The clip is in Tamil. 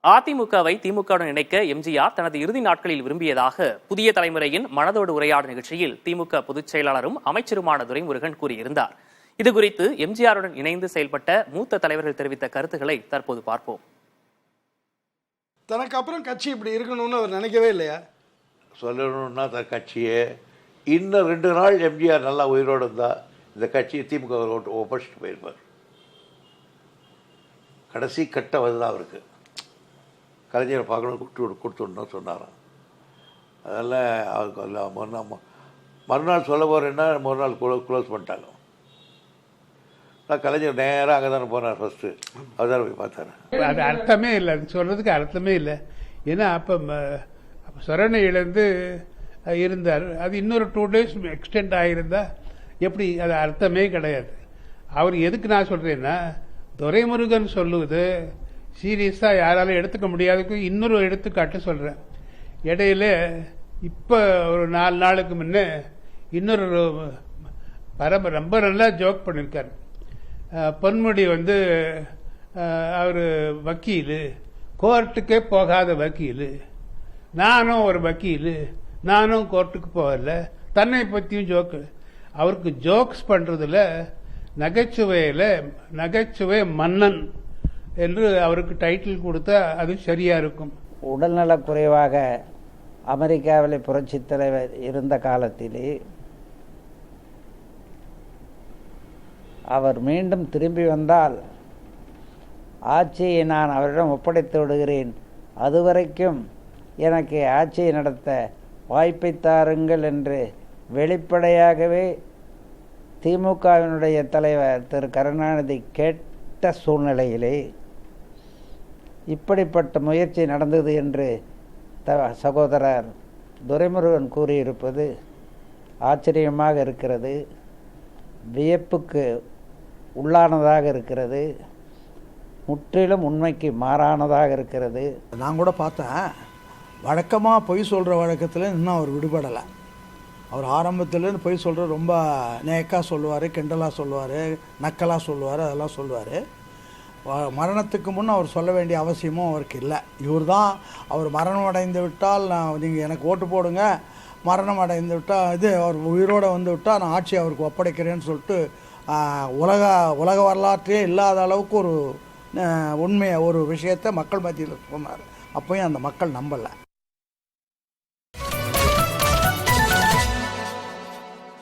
அதிமுகவை திமுகவுடன் இணைக்க எம்ஜிஆர் தனது இறுதி நாட்களில் விரும்பியதாக புதிய தலைமுறையின் மனதோடு உரையாடும் நிகழ்ச்சியில் திமுக பொதுச் செயலாளரும் அமைச்சருமான துரைமுருகன் கூறியிருந்தார். இதுகுறித்து எம்ஜிஆருடன் இணைந்து செயல்பட்ட மூத்த தலைவர்கள் தெரிவித்த கருத்துக்களை தற்போது பார்ப்போம். தனக்கு அப்புறம் கட்சி இப்படி இருக்கணும்னு அவர் நினைக்கவே இல்லையா? சொல்லணும்னா கட்சியே இன்னும் 2 நாள் எம்ஜிஆர் நல்லா உயிரோடு இருந்தால் இந்த கட்சியை திமுக ஒப்படைச்சிட்டு போயிருப்பார். கடைசி கட்டம் அதுதான் அவருக்கு. கலைஞரை பார்க்கணும் கொடுத்துடணும் சொன்னாராம். அதெல்லாம் அவருக்கு மறுநாள் சொல்ல போகிறேன்னா மறுநாள் க்ளோஸ் பண்ணிட்டாங்க. கலைஞர் நேராக அங்கே தானே போனார். ஃபஸ்ட்டு அவர் தானே போய் பார்த்தாரு. அது அர்த்தமே இல்லை, அது சொல்கிறதுக்கு அர்த்தமே இல்லை. ஏன்னா அப்போ சரணை இழந்து இருந்தார். அது இன்னொரு 2 days எக்ஸ்டெண்ட் ஆகியிருந்தா எப்படி? அது அர்த்தமே கிடையாது. அவர் எதுக்கு நான் சொல்கிறேன்னா, துரைமுருகன் சொல்லுவது சீரியஸாக யாராலும் எடுத்துக்க முடியாதுக்கு இன்னொரு எடுத்துக்காட்டு சொல்கிறேன். இடையில இப்போ ஒரு 4 நாளுக்கு முன்னே இன்னொரு ரொம்ப நல்லா ஜோக் பண்ணியிருக்கார். பொன்முடி அவர் வக்கீல், கோர்ட்டுக்கே போகாத வக்கீல், நானும் ஒரு வக்கீல், நானும் கோர்ட்டுக்கு போகல, தன்னை பற்றியும் ஜோக்கு. அவருக்கு ஜோக்ஸ் பண்ணுறதுல நகைச்சுவை மன்னன் என்று அவருக்கு டைட்டில் கொடுத்தா அது சரியா இருக்கும். உடல்நலக் குறைவாக அமெரிக்காவில் புரட்சித் தலைவர் இருந்த காலத்திலே அவர் மீண்டும் திரும்பி வந்தால் ஆட்சியை நான் அவரிடம் ஒப்படைத்து விடுகிறேன், அதுவரைக்கும் எனக்கு ஆட்சியை நடத்த வாய்ப்பை தாருங்கள் என்று வெளிப்படையாகவே திமுகவினுடைய தலைவர் திரு கருணாநிதி கேட்ட சூழ்நிலையிலே இப்படிப்பட்ட முயற்சி நடந்தது என்று சகோதரர் துரைமுருகன் கூறியிருப்பது ஆச்சரியமாக இருக்கிறது, வியப்புக்கு உள்ளானதாக இருக்கிறது, முற்றிலும் உண்மைக்கு மாறானதாக இருக்கிறது. நான் கூட பார்த்தேன், வழக்கமாக பொய் சொல்கிற வழக்கத்தில் இன்னும் அவர் விடுபடலை. அவர் ஆரம்பத்துலேருந்து பொய் சொல்கிற ரொம்ப நேக்காக சொல்லுவார், கிண்டலாக சொல்லுவார், நக்கலாக சொல்லுவார், அதெல்லாம் சொல்லுவார். மரணத்துக்கு முன் அவர் சொல்ல வேண்டிய அவசியமும் அவருக்கு இல்லை. இவர் தான் அவர் மரணம் அடைந்து விட்டால் நீங்கள் எனக்கு ஓட்டு போடுங்க, மரணம் அடைந்து விட்டால் அவர் உயிரோடு வந்து விட்டால் நான் ஆட்சி அவருக்கு ஒப்படைக்கிறேன்னு சொல்லிட்டு உலக வரலாற்றே இல்லாத அளவுக்கு ஒரு உண்மையை ஒரு விஷயத்தை மக்கள் மத்தியில் சொன்னார். அப்போயும் அந்த மக்கள் நம்பலை.